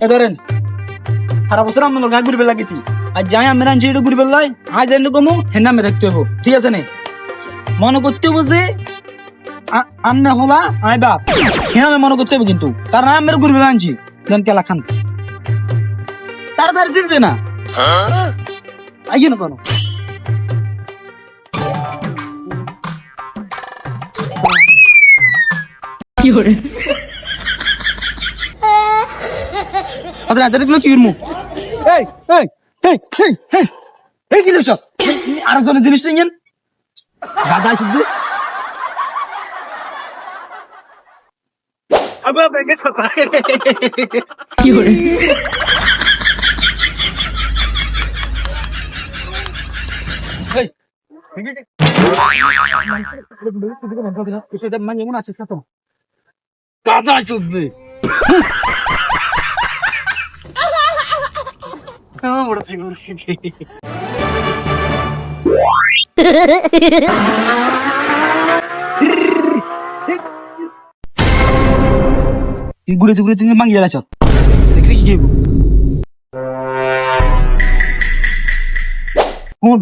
ধরেন সারা বছর আমরা গাছ ঘুরবে লাগেছি আর যাই আমি রাঞ্চি এটা ঘুরবে লাই আজ এনে কমু হেন নামে থাকতে হবো ঠিক আছে না মনে করতে হবো যে আন্না হলা আয় বাপ হ্যাঁ মনে করতে হবে কিন্তু কারণ আমি ঘুরবে আনছি দেন কেলা খান তাড়াতাড়ি চিনছে না আইয়ে না কোনো কি হরে আচ্ছা রাতের গুলো কি করবো এই এই এই এই এই এই কি দোষ আরেকজনের জিনিস নিয়েন দাদা আসবে কি হরে মানে এমন আসিস না তো দাদা চলছে ঘুরে ঘুরে তুমি মাঙ্গিয়ে গেছ দেখলি কি কোন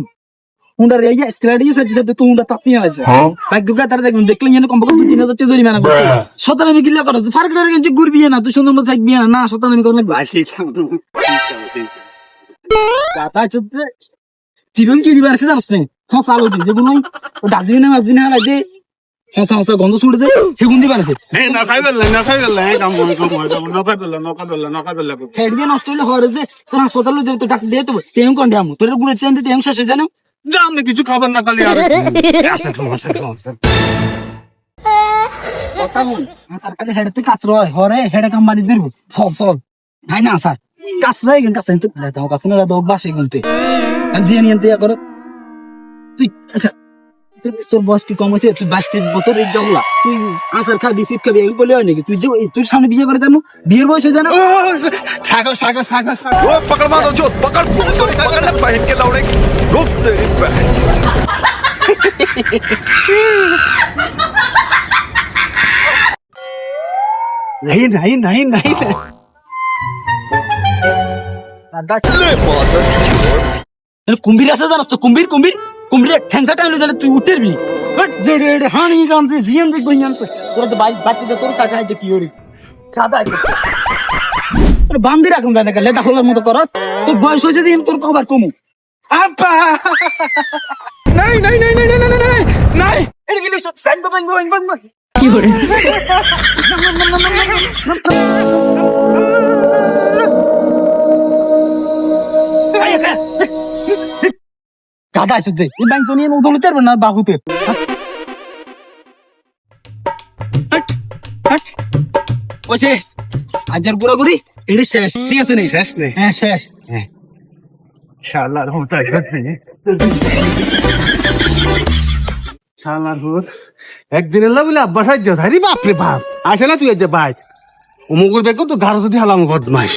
উন্ডার এই স্ট্র্যাটেজি সাথে তো উন্ডা তাতি আছে ভাগ্য কা তার দেখুন দেখলে যেন কম কম 3000 তে জরিমানা করতে শতান আমি গিলা করো ফারক ধরে গেছে ঘুরবি না তুই সুন্দর মতো থাকবি না শতান আমি করলে বাসি কাটা চুপতে জীবন কি দিবার আছে জানিস না হ্যাঁ চালু দি যেগুলো ডাস্টবিনে মাছবিনে হালাই দে হ্যাঁ হ্যাঁ গন্ধ ছুড়ে দে সেগুন দিবার আছে না খাইবেল কাম হেডবে নষ্ট হলে হরে দে তোর হাসপাতালে যে তো ডাক্তার দিয়ে তো টেম কোন দাম তোর গুলো চেন টেম শেষ হয়ে জানো জাম না কিছু খাবার না খালি আর কথা বল সরকারি হেডতে কাছরয় হরে হেডে কাম বাড়ি দিবি সব তাই না স্যার কাছরাই গেন কাছাই তো দাও কাছনা দাও বাসে গুনতে আর দিয়ে নিতে করো তুই আচ্ছা তোর বয়স কি কম হয়েছে তুই 22 বছর এই জগলা তুই আসার খাবি সিট খাবি এই বলে হয় নাকি তুই যে তুই সামনে বিয়ে করে জানো বিয়ের বয়সে জানো सागा वो पकड़ मारो जो पकड़ ले बहन के लौड़े रुक तेरी बहन नहीं কুম্ভীর আছে জানাস তো কুম্ভীর ঠ্যাংসা টাইমে জানে তুই উঠেরবি হানি গানছে জিয়ান দেখবো তোর তো বাড়িতে তোর সাথে আছে কি ওরি সাদা আছে বান্ধি রাখুন জানে লেদা খোলার মতো করস তোর বয়স হয়েছে দিন তোর কবার কমু আপা नहीं এটা কি লিখছ ব্যাং কি করে দাদা আসে দে এই ব্যাংক নিয়ে উঠলে পারবে না বাহুতে ওসে আজার পুরো করি এটা শেষ ঠিক আছে নেই শেষ নেই হ্যাঁ শেষ শালার হোতা গেছে শালার হোত একদিন এলা বলে আব্বা সাহায্য ধারি বাপরে বাপ আসে না তুই যে বাইক অমুকের বেকো তো গাড়ো যদি হালাম বদমাইশ